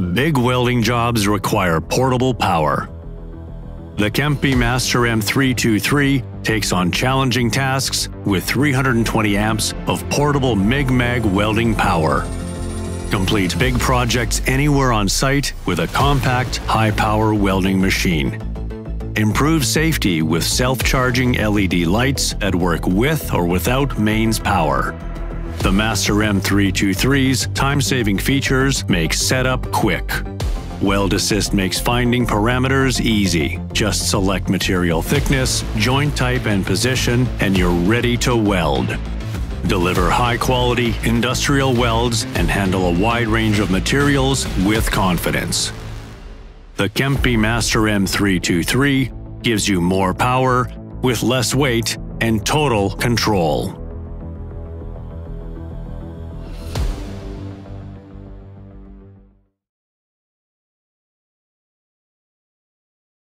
Big welding jobs require portable power. The KEMPPI Master M323 takes on challenging tasks with 320 amps of portable MIG-MAG welding power. Complete big projects anywhere on site with a compact, high-power welding machine. Improve safety with self-charging LED lights that work with or without mains power. The Master M323's time-saving features make setup quick. Weld Assist makes finding parameters easy. Just select material thickness, joint type and position, and you're ready to weld. Deliver high-quality industrial welds and handle a wide range of materials with confidence. The KEMPPI Master M323 gives you more power with less weight and total control.